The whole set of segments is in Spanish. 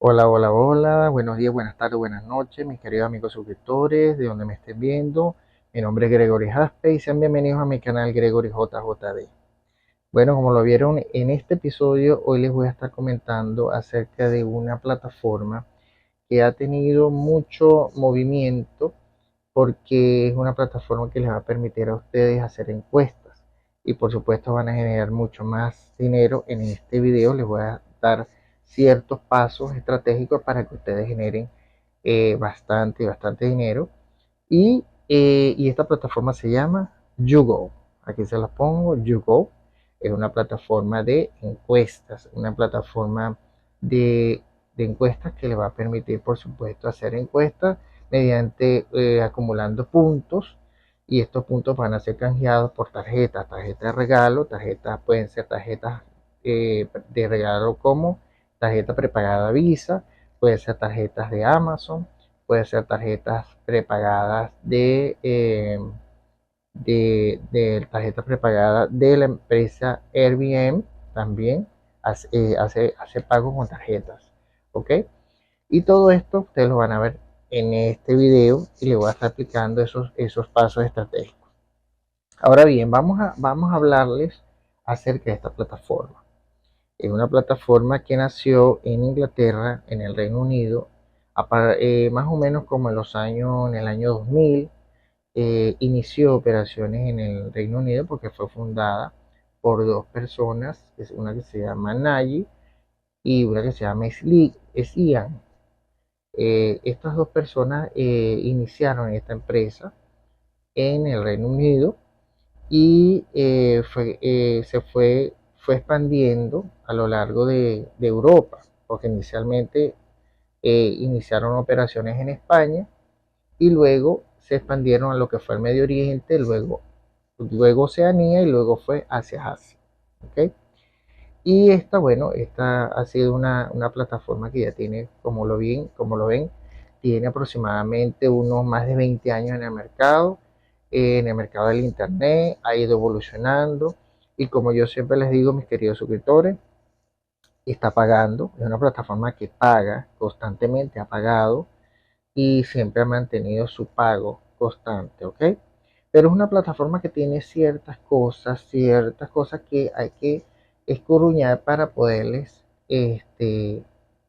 Hola, hola, hola, buenos días, buenas tardes, buenas noches, mis queridos amigos suscriptores, de donde me estén viendo. Mi nombre es Gregory Jaspe y sean bienvenidos a mi canal Gregory JJD. Bueno, como lo vieron en este episodio, hoy les voy a estar comentando acerca de una plataforma que ha tenido mucho movimiento porque es una plataforma que les va a permitir a ustedes hacer encuestas y por supuesto van a generar mucho más dinero. En este video les voy a dar ciertos pasos estratégicos para que ustedes generen bastante dinero y esta plataforma se llama YouGo. Aquí se las pongo. YouGo es una plataforma de encuestas, una plataforma de, de encuestas que le va a permitir, por supuesto, hacer encuestas mediante acumulando puntos, y estos puntos van a ser canjeados por tarjetas de regalo. Tarjetas pueden ser tarjetas de regalo como tarjeta prepagada Visa, puede ser tarjetas de Amazon, puede ser tarjetas prepagadas de tarjeta prepagada de la empresa Airbnb. También hace pagos con tarjetas, ¿ok? Y todo esto ustedes lo van a ver en este video y le voy a estar aplicando esos pasos estratégicos. Ahora bien, vamos a hablarles acerca de esta plataforma. Es una plataforma que nació en Inglaterra, en el Reino Unido, más o menos como en el año 2000. Inició operaciones en el Reino Unido porque fue fundada por dos personas, una que se llama Nagy y una que se llama Sian. Estas dos personas iniciaron esta empresa en el Reino Unido y fue expandiendo a lo largo de Europa, porque inicialmente iniciaron operaciones en España y luego se expandieron a lo que fue el Medio Oriente, luego Oceanía y luego fue hacia Asia. ¿Ok? Y esta ha sido una plataforma que ya tiene, como lo ven, tiene aproximadamente unos más de 20 años en el mercado del Internet, ha ido evolucionando y como yo siempre les digo, mis queridos suscriptores, está pagando, es una plataforma que paga constantemente, ha pagado y siempre ha mantenido su pago constante, ¿ok? Pero es una plataforma que tiene ciertas cosas que hay que escudriñar para poderles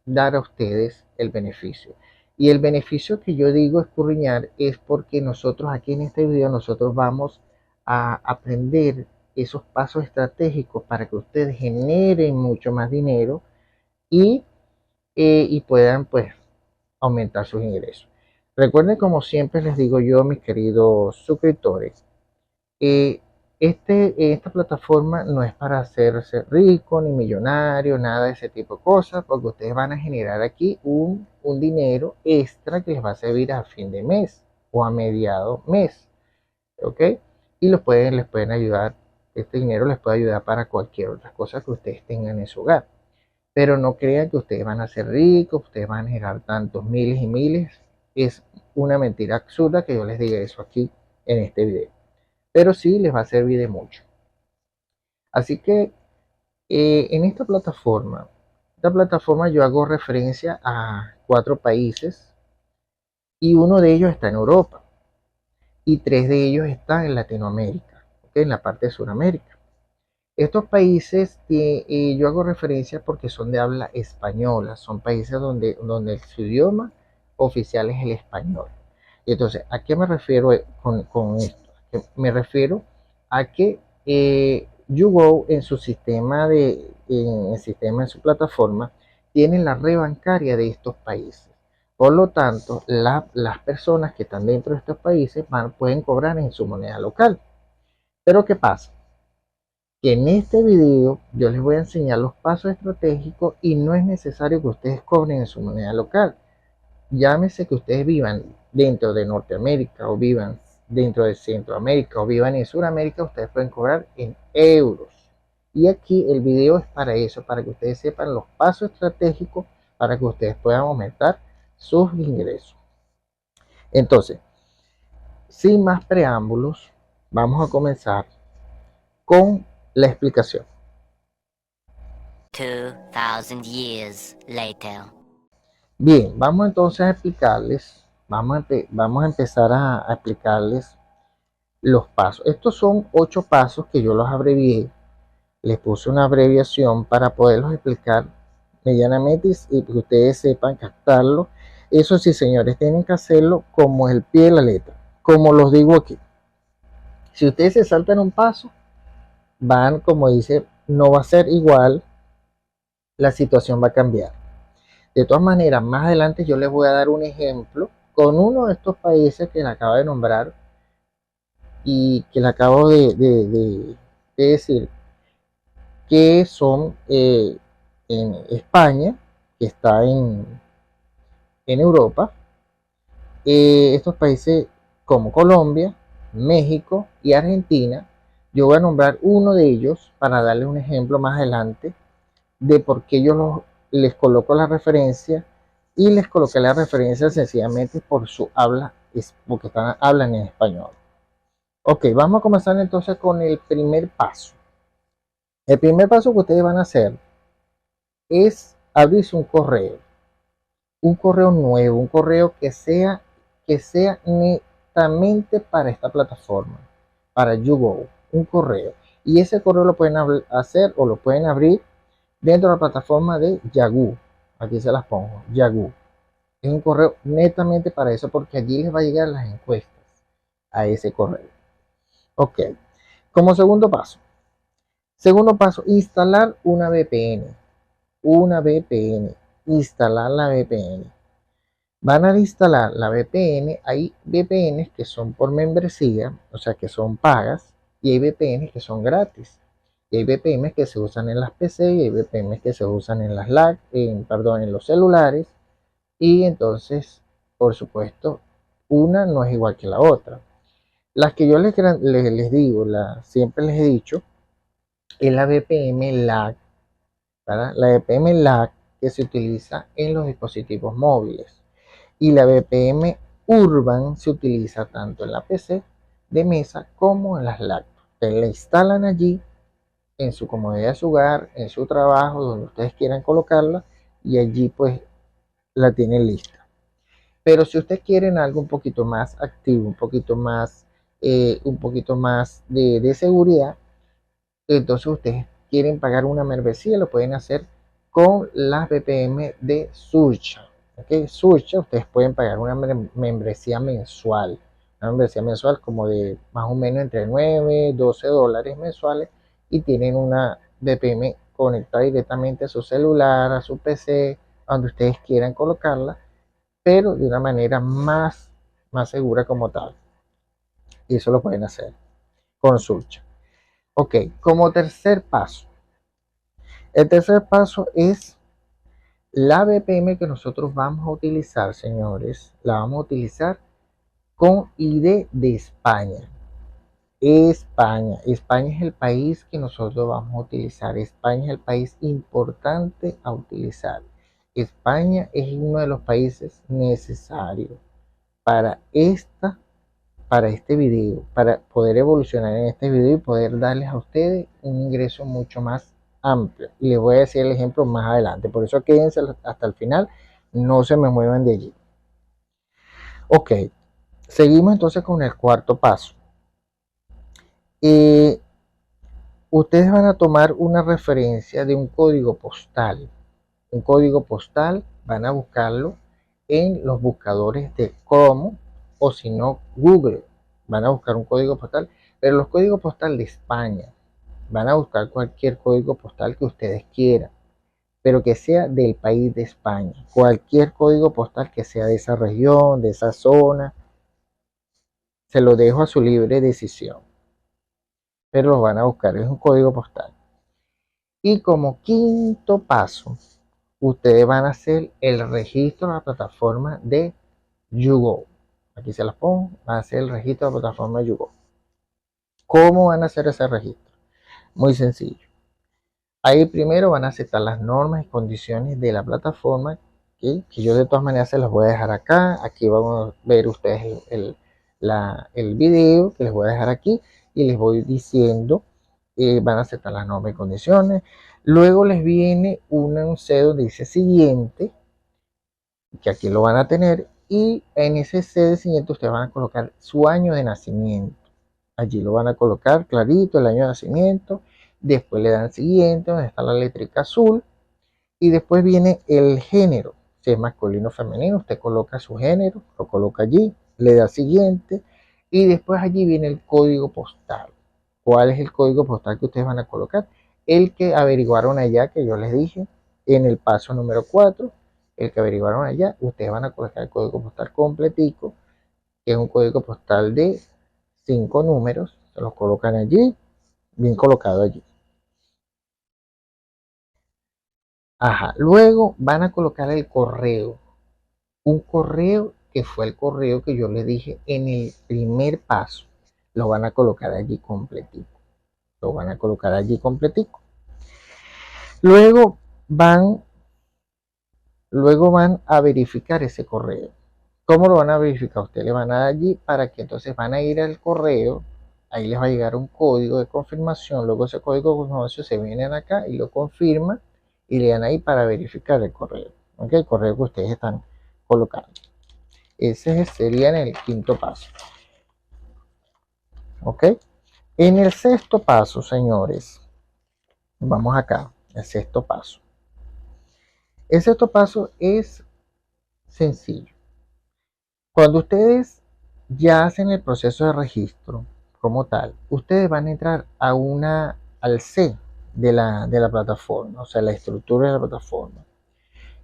dar a ustedes el beneficio. Y el beneficio que yo digo escudriñar es porque nosotros aquí en este video nosotros vamos a aprender esos pasos estratégicos para que ustedes generen mucho más dinero y, y puedan pues aumentar sus ingresos. Recuerden, como siempre les digo yo, mis queridos suscriptores, eh, esta plataforma no es para hacerse rico ni millonario, nada de ese tipo de cosas, porque ustedes van a generar aquí un dinero extra que les va a servir a fin de mes o a mediado mes, ¿ok? Y les pueden ayudar, este dinero les puede ayudar para cualquier otra cosa que ustedes tengan en su hogar. Pero no crean que ustedes van a ser ricos, ustedes van a generar tantos miles y miles. Es una mentira absurda que yo les diga eso aquí en este video. Pero sí les va a servir de mucho. Así que en esta plataforma yo hago referencia a 4 países y uno de ellos está en Europa y 3 de ellos están en Latinoamérica, ¿okay? En la parte de Sudamérica. Estos países que yo hago referencia porque son de habla española, son países donde su idioma oficial es el español. Y entonces, ¿a qué me refiero con esto? Me refiero a que YouGo en su en su plataforma, tiene la red bancaria de estos países. Por lo tanto, las personas que están dentro de estos países pueden cobrar en su moneda local. Pero ¿qué pasa? Que en este video yo les voy a enseñar los pasos estratégicos y no es necesario que ustedes cobren en su moneda local. Llámese que ustedes vivan dentro de Norteamérica o vivan dentro de Centroamérica o vivan en Sudamérica, ustedes pueden cobrar en euros. Y aquí el video es para eso, para que ustedes sepan los pasos estratégicos para que ustedes puedan aumentar sus ingresos. Entonces, sin más preámbulos, vamos a comenzar con la explicación. 2000 years later. Bien, vamos entonces a explicarles, vamos a empezar a explicarles los pasos. Estos son 8 pasos que yo los abrevié, les puse una abreviación para poderlos explicar medianamente y que ustedes sepan captarlo. Eso sí, señores, tienen que hacerlo como el pie de la letra, como los digo aquí. Si ustedes se saltan un paso, van, como dice, no va a ser igual, la situación va a cambiar. De todas maneras, más adelante yo les voy a dar un ejemplo con uno de estos países que le acabo de nombrar y que le acabo de decir que son en España, que está en Europa, estos países como Colombia, México y Argentina. Yo voy a nombrar uno de ellos para darles un ejemplo más adelante de por qué yo les coloco la referencia, y les coloqué la referencia sencillamente por su habla, porque hablan en español. Ok, vamos a comenzar entonces con el primer paso. El primer paso que ustedes van a hacer es abrirse un correo nuevo, un correo que sea netamente para esta plataforma, para YouGo, un correo. Y ese correo lo pueden hacer o lo pueden abrir dentro de la plataforma de Yahoo. Aquí se las pongo, Yahoo. Es un correo netamente para eso, porque allí les va a llegar las encuestas a ese correo. Ok, como segundo paso, instalar una VPN. Una VPN, instalar la VPN. Van a instalar la VPN. Hay VPNs que son por membresía, o sea que son pagas, y hay VPNs que son gratis. Y hay VPNs que se usan en las PC y hay VPNs que se usan en las en los celulares. Y entonces, por supuesto, una no es igual que la otra. Las que yo les digo, siempre les he dicho, es la VPN LAC, ¿verdad? La VPN LAC que se utiliza en los dispositivos móviles. Y la VPN Urban se utiliza tanto en la PC de mesa como en las LAC. Ustedes la instalan allí, en su comodidad de su hogar, en su trabajo, donde ustedes quieran colocarla, y allí pues la tienen lista. Pero si ustedes quieren algo un poquito más activo, un poquito más de seguridad, entonces ustedes quieren pagar una membresía, lo pueden hacer con las VPN de Surcha. ¿Okay? Surcha, ustedes pueden pagar una membresía mensual. Una membresía mensual como de más o menos entre 9 y 12 dólares mensuales, y tienen una VPN conectada directamente a su celular, a su PC, donde ustedes quieran colocarla, pero de una manera más segura como tal. Y eso lo pueden hacer con Surcha. Ok, como tercer paso. El tercer paso es la VPN que nosotros vamos a utilizar, señores. La vamos a utilizar con ID de España. España es el país que nosotros vamos a utilizar. España es el país importante a utilizar. España es uno de los países necesarios para este video, para poder evolucionar en este video y poder darles a ustedes un ingreso mucho más amplio. Y les voy a decir el ejemplo más adelante. Por eso quédense hasta el final, no se me muevan de allí. Ok, seguimos entonces con el cuarto paso. Ustedes van a tomar una referencia de un código postal. Un código postal van a buscarlo en los buscadores de Chrome, o si no Google. Van a buscar un código postal, pero los códigos postal de España. Van a buscar cualquier código postal que ustedes quieran, pero que sea del país de España. Cualquier código postal que sea de esa región, de esa zona, se lo dejo a su libre decisión. Pero los van a buscar, es un código postal. Y como quinto paso, ustedes van a hacer el registro a la plataforma de YouGo. Aquí se las pongo, van a hacer el registro a la plataforma de YouGo. ¿Cómo van a hacer ese registro? Muy sencillo. Ahí primero van a aceptar las normas y condiciones de la plataforma, ¿okay? Que yo de todas maneras se las voy a dejar acá. Aquí vamos a ver ustedes el video que les voy a dejar aquí, y les voy diciendo, van a aceptar las normas y condiciones. Luego les viene un enunciado donde dice siguiente. que aquí lo van a tener, y en ese C de siguiente ustedes van a colocar su año de nacimiento. Allí lo van a colocar clarito, el año de nacimiento. Después le dan siguiente, donde está la letrica azul. Y después viene el género. Si es masculino o femenino, usted coloca su género, lo coloca allí, le da siguiente. Y después allí viene el código postal. ¿Cuál es el código postal que ustedes van a colocar? El que averiguaron allá, que yo les dije en el paso número 4. El que averiguaron allá, ustedes van a colocar el código postal completico, que es un código postal de 5 números. Se los colocan allí, bien colocado allí. Ajá. Luego van a colocar el correo. Un correo que fue el correo que yo les dije en el primer paso. Lo van a colocar allí completico. Lo van a colocar allí completico. Luego van, luego van a verificar ese correo. ¿Cómo lo van a verificar? Ustedes le van a dar allí para que entonces van a ir al correo. Ahí les va a llegar un código de confirmación. Luego ese código de confirmación se vienen acá y lo confirman y le dan ahí para verificar el correo. ¿Ok? El correo que ustedes están colocando. Ese sería en el quinto paso. ¿Ok? En el sexto paso, señores, vamos acá, el sexto paso. El sexto paso es sencillo. Cuando ustedes ya hacen el proceso de registro como tal, ustedes van a entrar al C de la plataforma, o sea, la estructura de la plataforma.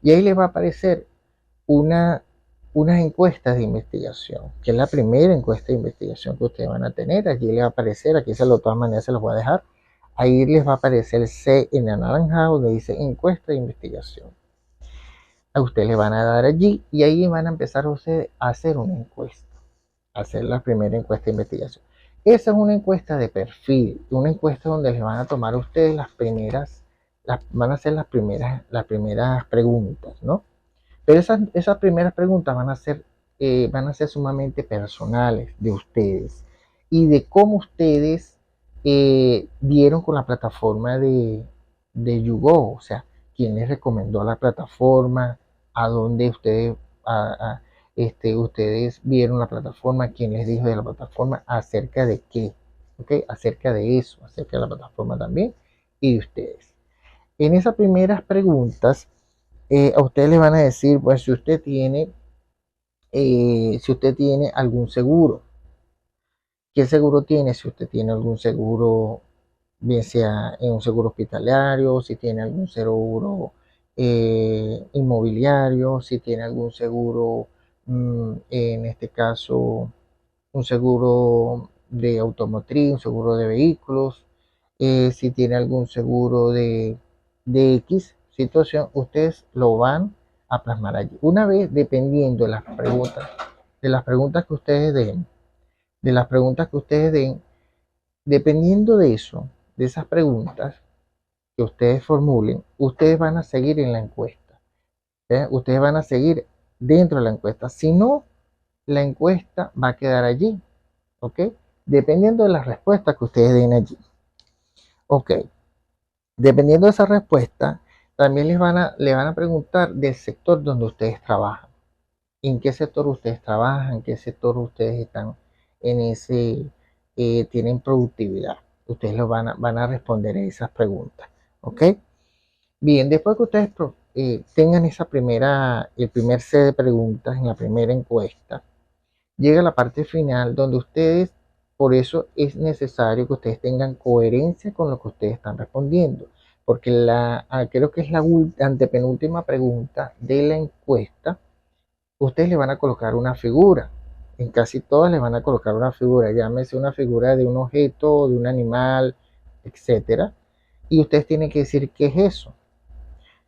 Y ahí les va a aparecer una, unas encuestas de investigación, que es la primera encuesta de investigación que ustedes van a tener. Aquí les va a aparecer, aquí de todas maneras se los voy a dejar. Ahí les va a aparecer el C en anaranjado, donde dice encuesta de investigación. A ustedes le van a dar allí y ahí van a empezar a ustedes a hacer una encuesta, a hacer la primera encuesta de investigación. Esa es una encuesta de perfil, una encuesta donde les van a tomar a ustedes van a hacer las primeras preguntas, ¿no? Pero esas primeras preguntas van a ser sumamente personales de ustedes y de cómo ustedes dieron con la plataforma de YouGo, o sea, quién les recomendó la plataforma, a dónde ustedes vieron la plataforma, quién les dijo de la plataforma, acerca de qué, ¿ok? Acerca de eso, acerca de la plataforma también y de ustedes. En esas primeras preguntas, a ustedes les van a decir, pues, si usted tiene algún seguro. ¿Qué seguro tiene? Si usted tiene algún seguro, bien sea en un seguro hospitalario, si tiene algún seguro inmobiliario, si tiene algún seguro, en este caso, un seguro de automotriz, un seguro de vehículos, si tiene algún seguro de X situación, ustedes lo van a plasmar allí. Una vez, dependiendo de las preguntas que ustedes den, dependiendo de eso, de esas preguntas que ustedes formulen, ustedes van a seguir en la encuesta. Ustedes van a seguir dentro de la encuesta. Si no, la encuesta va a quedar allí. ¿Ok? Dependiendo de las respuestas que ustedes den allí. Ok. Dependiendo de esa respuesta, también le van a preguntar del sector donde ustedes trabajan. ¿En qué sector ustedes trabajan? ¿En qué sector ustedes están tienen productividad? Ustedes van a responder a esas preguntas. ¿Ok? Bien, después que ustedes tengan el primer set de preguntas en la primera encuesta, llega la parte final donde ustedes, por eso es necesario que ustedes tengan coherencia con lo que ustedes están respondiendo, porque creo que es la antepenúltima pregunta de la encuesta, ustedes le van a colocar una figura. En casi todas les van a colocar una figura, llámese una figura de un objeto, de un animal, etcétera, y ustedes tienen que decir qué es eso.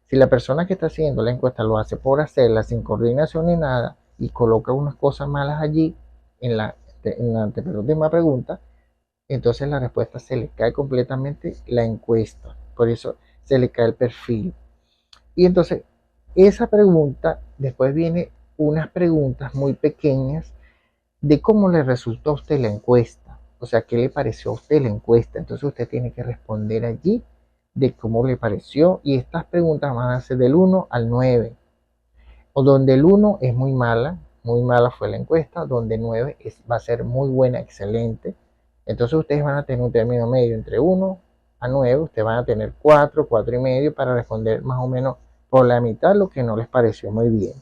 Si la persona que está haciendo la encuesta lo hace por hacerla sin coordinación ni nada y coloca unas cosas malas allí en la antepenúltima pregunta, entonces la respuesta se le cae completamente la encuesta. Por eso se le cae el perfil. Y entonces esa pregunta, después viene unas preguntas muy pequeñas de cómo le resultó a usted la encuesta. O sea, qué le pareció a usted la encuesta. Entonces usted tiene que responder allí de cómo le pareció. Y estas preguntas van a ser del 1 al 9. o donde el 1 es muy mala fue la encuesta, donde 9 va a ser muy buena, excelente. Entonces ustedes van a tener un término medio entre 1 a 9, ustedes van a tener 4, 4 y medio para responder más o menos por la mitad lo que no les pareció muy bien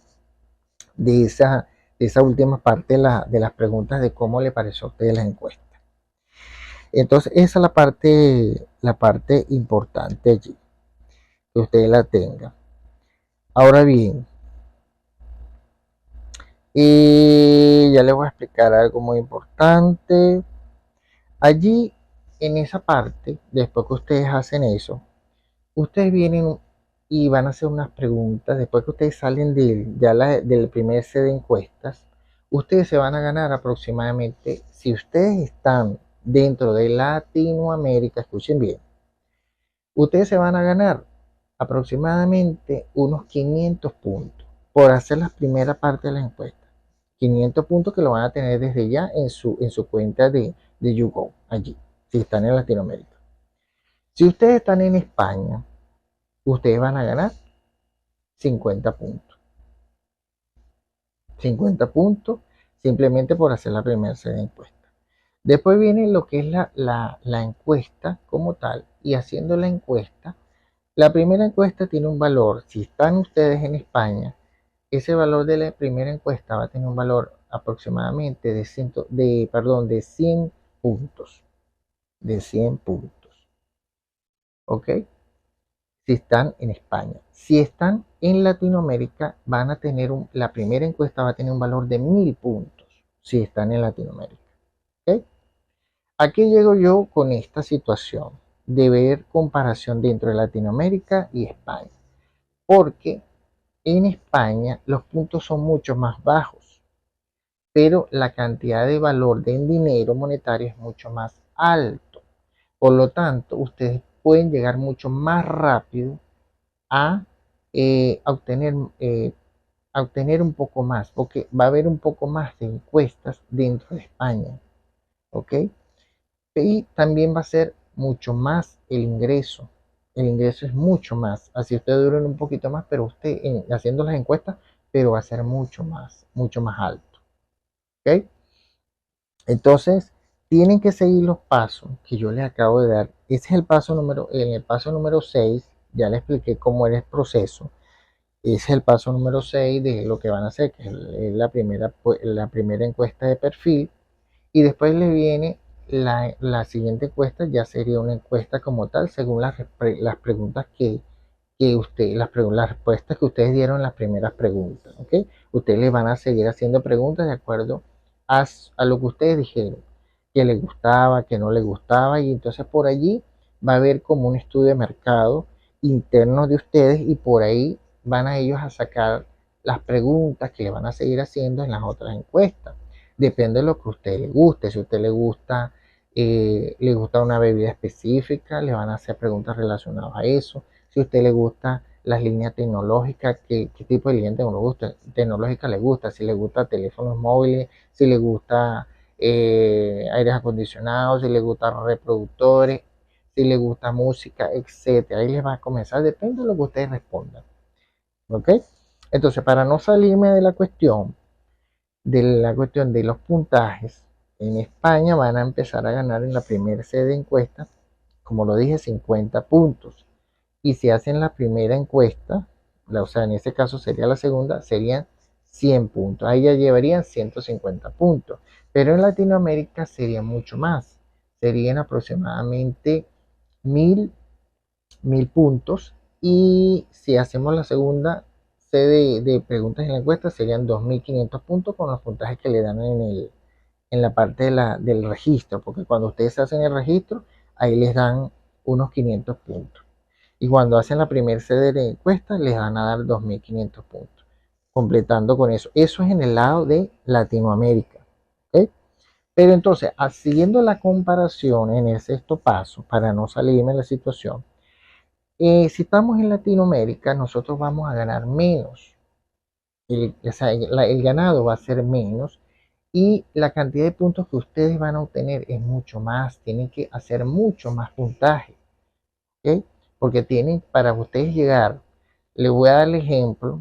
de esa última parte de las preguntas de cómo le pareció a ustedes la encuesta. Entonces esa es la parte importante allí, que ustedes la tengan. Ahora bien, y ya les voy a explicar algo muy importante. Allí, en esa parte, después que ustedes hacen eso, ustedes vienen y van a hacer unas preguntas. Después que ustedes salen del primer set de encuestas, ustedes se van a ganar aproximadamente, si ustedes están dentro de Latinoamérica, escuchen bien, ustedes se van a ganar aproximadamente unos 500 puntos por hacer la primera parte de la encuesta. 500 puntos que lo van a tener desde ya en su cuenta de YouGo, allí, si están en Latinoamérica. Si ustedes están en España, ustedes van a ganar 50 puntos. 50 puntos simplemente por hacer la primera serie de encuesta. Después viene lo que es la encuesta como tal, y haciendo la encuesta, la primera encuesta tiene un valor. Si están ustedes en España, ese valor de la primera encuesta va a tener un valor aproximadamente de 100 puntos. De 100 puntos. ¿Ok? Si están en España. Si están en Latinoamérica, van a tener la primera encuesta va a tener un valor de 1000 puntos. Si están en Latinoamérica. ¿Ok? Aquí llego yo con esta situación de ver comparación dentro de Latinoamérica y España. Porque en España los puntos son mucho más bajos, pero la cantidad de valor de dinero monetario es mucho más alto. Por lo tanto, ustedes pueden llegar mucho más rápido a, a obtener un poco más, porque va a haber un poco más de encuestas dentro de España. ¿Ok? Y también va a ser mucho más el ingreso. El ingreso es mucho más. Así ustedes duran un poquito más, pero usted haciendo las encuestas, pero va a ser mucho más alto. ¿Ok? Entonces, tienen que seguir los pasos que yo les acabo de dar. Ese es en el paso número 6, ya les expliqué cómo era el proceso. Ese es el paso número 6 de lo que van a hacer, que es la primera encuesta de perfil. Y después le viene la siguiente encuesta, ya sería una encuesta como tal, según las preguntas las respuestas que ustedes dieron en las primeras preguntas. ¿Ok? Ustedes les van a seguir haciendo preguntas de acuerdo a lo que ustedes dijeron, que les gustaba, que no les gustaba, y entonces por allí va a haber como un estudio de mercado interno de ustedes, y por ahí van a ellos a sacar las preguntas que le van a seguir haciendo en las otras encuestas. Depende de lo que a usted le guste. Si a usted le gusta una bebida específica, le van a hacer preguntas relacionadas a eso. Si a usted le gusta las líneas tecnológicas, qué tipo de línea tecnológica le gusta, si le gusta teléfonos móviles, si le gusta aires acondicionados, si le gusta reproductores, si le gusta música, etcétera. Ahí les va a comenzar, depende de lo que ustedes respondan. ¿Ok? Entonces, para no salirme de la cuestión de los puntajes, en España van a empezar a ganar en la primera serie de encuestas, como lo dije, 50 puntos. Y si hacen la primera encuesta, o sea, en este caso sería la segunda, serían 100 puntos. Ahí ya llevarían 150 puntos. Pero en Latinoamérica sería mucho más. Serían aproximadamente 1000 puntos. Y si hacemos la segunda serie de preguntas en la encuesta, serían 2500 puntos con los puntajes que le dan en la parte del registro. Porque cuando ustedes hacen el registro, ahí les dan unos 500 puntos. Y cuando hacen la primera serie de encuesta, les van a dar 2500 puntos. Completando con eso. Eso es en el lado de Latinoamérica. ¿Ok? Pero entonces, siguiendo la comparación en el sexto paso, para no salirme de la situación, si estamos en Latinoamérica, nosotros vamos a ganar menos. O sea, el ganado va a ser menos, y la cantidad de puntos que ustedes van a obtener es mucho más. Tienen que hacer mucho más puntaje. ¿Ok? Porque tienen, para ustedes llegar, les voy a dar el ejemplo,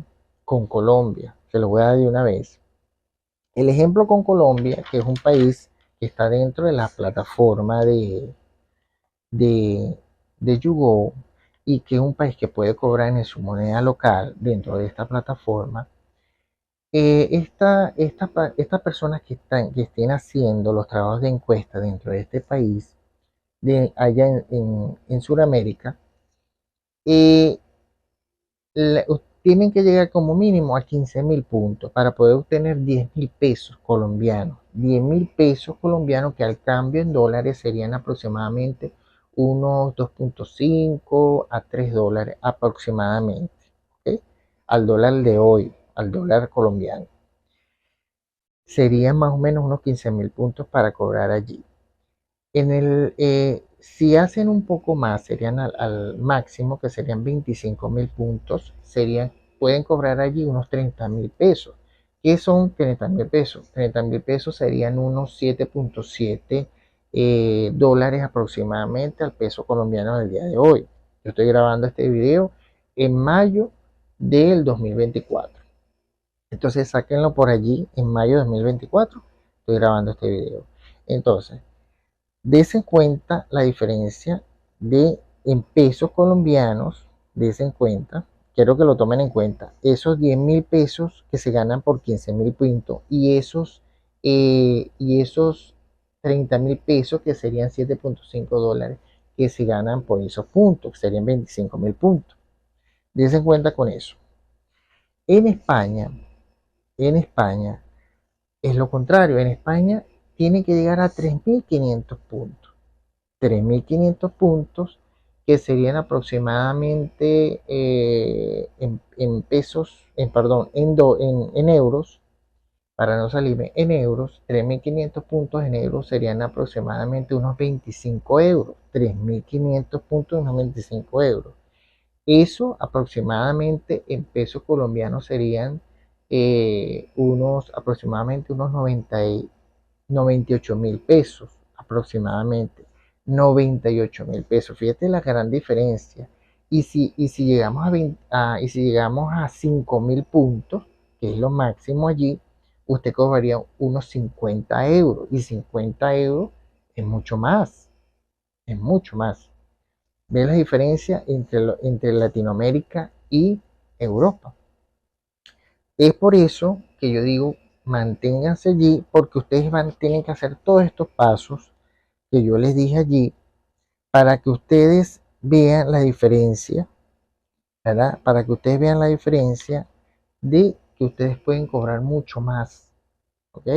con Colombia. Se lo voy a dar de una vez. El ejemplo con Colombia, que es un país que está dentro de la plataforma de, de YouGo y que es un país que puede cobrar en su moneda local dentro de esta plataforma, estas personas que estén haciendo los trabajos de encuesta dentro de este país, allá en Sudamérica, eh, tienen que llegar como mínimo a 15.000 puntos para poder obtener 10.000 pesos colombianos. 10.000 pesos colombianos que al cambio en dólares serían aproximadamente unos 2.5 a 3 dólares aproximadamente. ¿Ok? Al dólar de hoy, al dólar colombiano. Serían más o menos unos 15.000 puntos para cobrar allí. Si hacen un poco más, serían al máximo, que serían 25.000 puntos, pueden cobrar allí unos 30.000 pesos. ¿Qué son 30.000 pesos? 30.000 pesos serían unos 7.7 dólares aproximadamente al peso colombiano del día de hoy. Yo estoy grabando este video en mayo del 2024. Entonces sáquenlo por allí en mayo de 2024. Estoy grabando este video. Entonces, desen cuenta la diferencia en pesos colombianos, desen cuenta, quiero que lo tomen en cuenta, esos 10.000 pesos que se ganan por 15.000 puntos y esos 30.000 pesos que serían 7.5 dólares que se ganan por esos puntos, que serían 25.000 puntos. Desen cuenta con eso. En España, en España es lo contrario, en España tiene que llegar a 3.500 puntos. 3.500 puntos, que serían aproximadamente en pesos, perdón, en euros, para no salirme en euros, 3.500 puntos en euros serían aproximadamente unos 25 euros. 3.500 puntos, unos 25 euros. Eso aproximadamente en pesos colombianos serían aproximadamente unos 98.000 pesos aproximadamente. 98.000 pesos. Fíjate la gran diferencia. Y si llegamos a 5.000 puntos, que es lo máximo allí, usted cobraría unos 50 euros. Y 50 euros es mucho más. Es mucho más. ¿Ve la diferencia entre Latinoamérica y Europa? Es por eso que yo digo, manténganse allí, porque ustedes tienen que hacer todos estos pasos que yo les dije allí para que ustedes vean la diferencia, ¿verdad? Para que ustedes vean la diferencia de que ustedes pueden cobrar mucho más, ¿ok?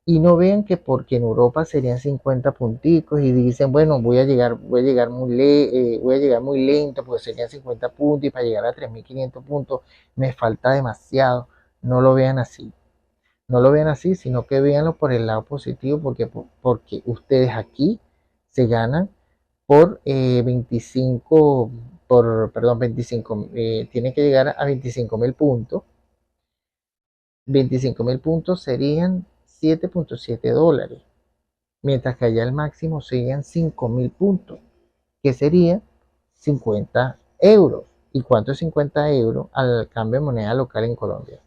Y no vean que porque en Europa serían 50 punticos y dicen, bueno, voy a llegar muy lento porque serían 50 puntos y para llegar a 3.500 puntos me falta demasiado. No lo vean así. No lo vean así, sino que véanlo por el lado positivo, porque ustedes aquí se ganan por 25, perdón, 25, tienen que llegar a 25.000 puntos. 25.000 puntos serían 7.7 dólares, mientras que allá el máximo serían 5.000 puntos, que serían 50 euros. ¿Y cuánto es 50 euros al cambio de moneda local en Colombia?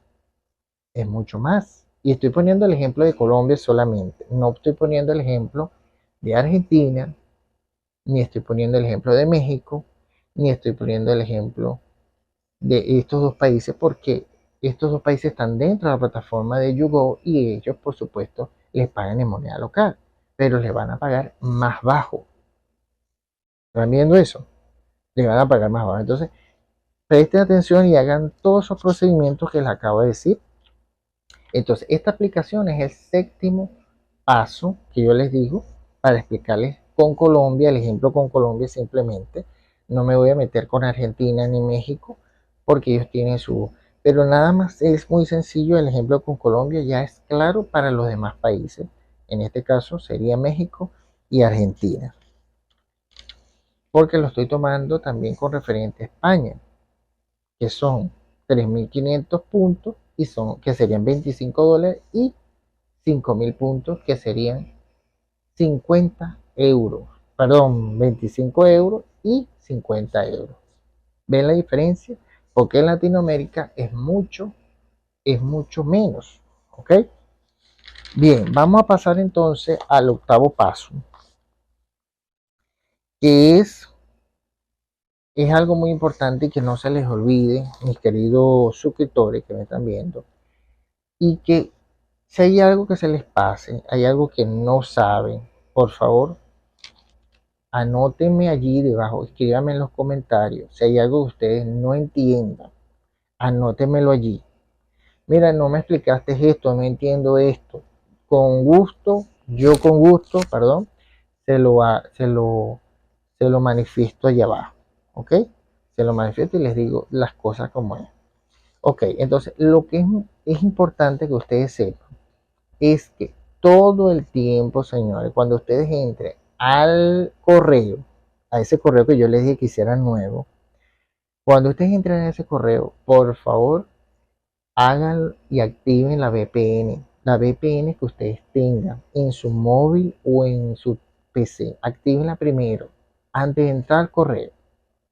Es mucho más. Y estoy poniendo el ejemplo de Colombia solamente. No estoy poniendo el ejemplo de Argentina, ni estoy poniendo el ejemplo de México, ni estoy poniendo el ejemplo de estos dos países, porque estos dos países están dentro de la plataforma de YouGo y ellos, por supuesto, les pagan en moneda local, pero les van a pagar más bajo. ¿Están viendo eso? Les van a pagar más bajo. Entonces, presten atención y hagan todos esos procedimientos que les acabo de decir. Entonces, esta aplicación es el séptimo paso que yo les digo para explicarles con Colombia, el ejemplo con Colombia simplemente. No me voy a meter con Argentina ni México porque ellos tienen su... Pero nada más es muy sencillo, el ejemplo con Colombia ya es claro para los demás países. En este caso sería México y Argentina. Porque lo estoy tomando también con referente a España, que son 3.500 puntos que serían 25 dólares y 5.000 puntos que serían 50 euros. Perdón, 25 euros y 50 euros. ¿Ven la diferencia? porque en Latinoamérica es mucho menos, ¿ok? Bien, vamos a pasar entonces al octavo paso, que es algo muy importante y que no se les olvide, mis queridos suscriptores que me están viendo, y que si hay algo que se les pase, hay algo que no saben, por favor, anótenme allí debajo, escríbanme en los comentarios. Si hay algo que ustedes no entiendan, anótenmelo allí. Mira, no me explicaste esto, no entiendo esto. Con gusto, yo con gusto, perdón, se lo manifiesto allá abajo. ¿Ok? Se lo manifiesto y les digo las cosas como es. Ok, entonces lo que es importante que ustedes sepan es que todo el tiempo, señores, cuando ustedes entren al correo, a ese correo que yo les dije que hicieran nuevo, cuando ustedes entren a ese correo, por favor, hagan y activen la VPN. La VPN que ustedes tengan en su móvil o en su PC. Actívenla primero, antes de entrar al correo.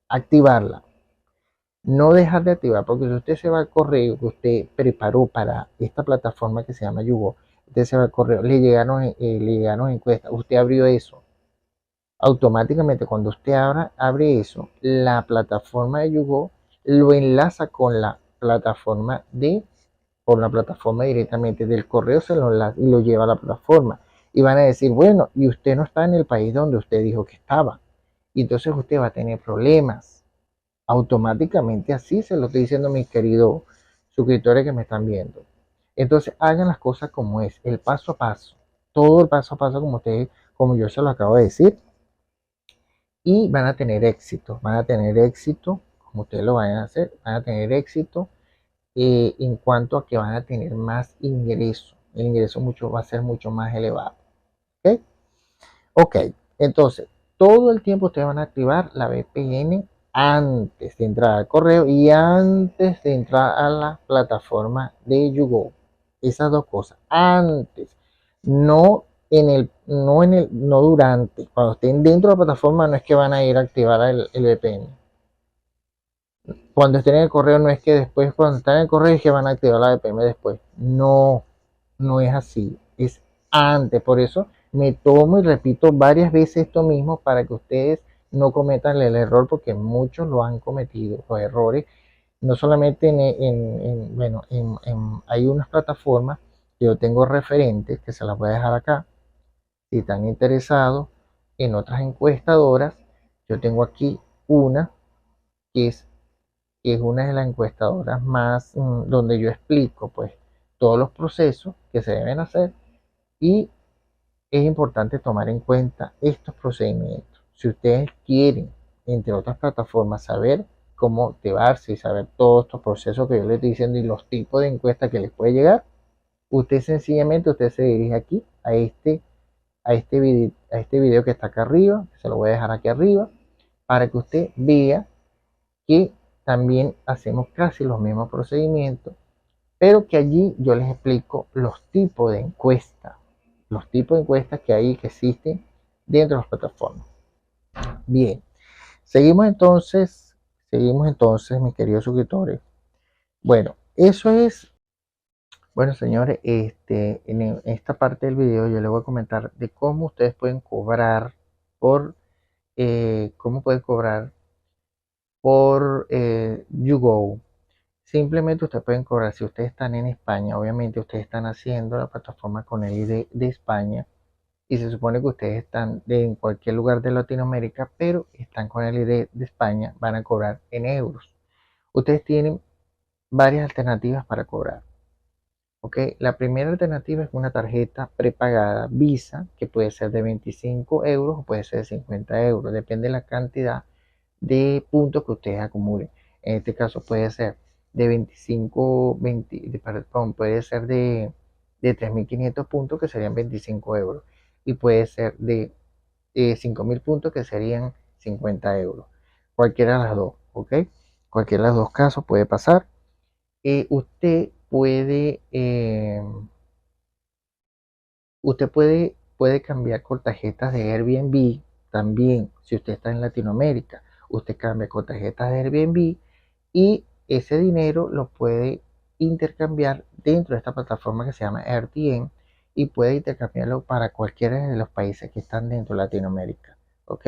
Activarla. No dejar de activar, porque si usted se va al correo que usted preparó para esta plataforma que se llama Yugo, usted se va al correo, le llegaron encuestas, usted abrió eso. Automáticamente cuando usted abre eso, la plataforma de Yugo lo enlaza con la plataforma directamente del correo, se lo enlaza y lo lleva a la plataforma. Y van a decir, bueno, y usted no está en el país donde usted dijo que estaba. Y entonces usted va a tener problemas automáticamente. Así se lo estoy diciendo a mis queridos suscriptores que me están viendo. Entonces hagan las cosas como es, el paso a paso, todo el paso a paso como ustedes, como yo se lo acabo de decir, y van a tener éxito, como ustedes lo vayan a hacer, van a tener éxito en cuanto a que van a tener más ingreso, el ingreso va a ser mucho más elevado. ¿Ok? Ok, entonces, todo el tiempo ustedes van a activar la VPN antes de entrar al correo y antes de entrar a la plataforma de YouGo. Esas dos cosas, antes, no durante. Cuando estén dentro de la plataforma no es que van a ir a activar el VPN. Cuando estén en el correo no es que después, cuando están en el correo es que van a activar la VPN después. No, no es así, es antes. Por eso me tomo y repito varias veces esto mismo para que ustedes no cometan el error, porque muchos lo han cometido, los errores. No solamente hay unas plataformas que yo tengo referentes, que se las voy a dejar acá, si están interesados en otras encuestadoras. Yo tengo aquí una que es una de las encuestadoras más donde yo explico pues todos los procesos que se deben hacer, y es importante tomar en cuenta estos procedimientos. Si ustedes quieren, entre otras plataformas, saber cómo activarse y saber todos estos procesos que yo les estoy diciendo y los tipos de encuestas que les puede llegar, usted se dirige aquí a este video que está acá arriba, se lo voy a dejar aquí arriba, para que usted vea que también hacemos casi los mismos procedimientos, pero que allí yo les explico los tipos de encuestas que hay, que existen dentro de las plataformas. Bien, seguimos entonces, mis queridos suscriptores. Bueno, eso es, bueno, señores, en esta parte del video yo les voy a comentar de cómo ustedes pueden cobrar cómo pueden cobrar por YouGo. Simplemente ustedes pueden cobrar, si ustedes están en España, obviamente ustedes están haciendo la plataforma con el ID de España, y se supone que ustedes están en cualquier lugar de Latinoamérica, pero están con el ID de España, van a cobrar en euros. Ustedes tienen varias alternativas para cobrar. ¿Ok? La primera alternativa es una tarjeta prepagada Visa, que puede ser de 25 euros o puede ser de 50 euros, depende de la cantidad de puntos que ustedes acumulen. En este caso puede ser de 25, 20, perdón, puede ser de 3.500 puntos, que serían 25 euros, y puede ser de 5.000 puntos, que serían 50 euros. Cualquiera de las dos, ¿ok? Cualquiera de los dos casos puede pasar. Usted puede cambiar con tarjetas de Airbnb también. Si usted está en Latinoamérica, usted cambia con tarjetas de Airbnb y ese dinero lo puede intercambiar dentro de esta plataforma que se llama RTN y puede intercambiarlo para cualquiera de los países que están dentro de Latinoamérica. ¿Ok?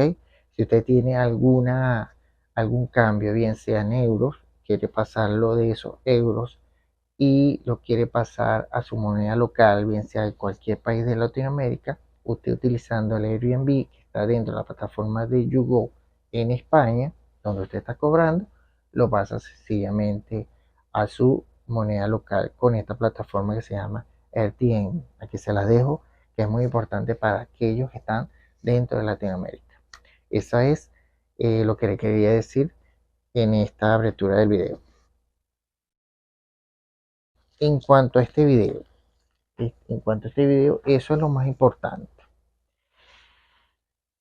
Si usted tiene algún cambio, bien sea en euros, quiere pasarlo de esos euros y lo quiere pasar a su moneda local, bien sea de cualquier país de Latinoamérica, usted utilizando el Airbnb que está dentro de la plataforma de YouGo en España, donde usted está cobrando, lo pasa sencillamente a su moneda local con esta plataforma que se llama RTN. Aquí se las dejo, que es muy importante para aquellos que están dentro de Latinoamérica. Eso es lo que le quería decir en esta apertura del video. En cuanto a este video, eso es lo más importante.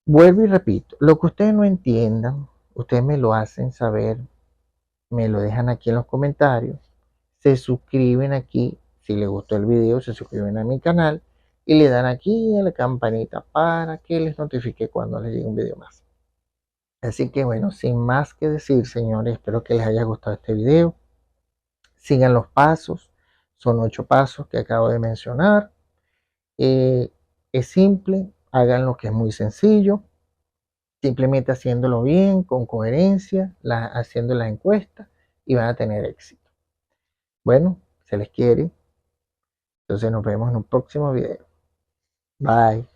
Vuelvo y repito, lo que ustedes no entiendan, ustedes me lo hacen saber, me lo dejan aquí en los comentarios, se suscriben aquí, si les gustó el video, se suscriben a mi canal y le dan aquí a la campanita para que les notifique cuando les llegue un video más. Así que bueno, sin más que decir, señores, espero que les haya gustado este video. Sigan los pasos, son 8 pasos que acabo de mencionar. Es simple, hagan lo que es muy sencillo, simplemente haciéndolo bien, con coherencia, haciendo las encuestas y van a tener éxito. Bueno, se les quiere. Entonces nos vemos en un próximo video. Bye.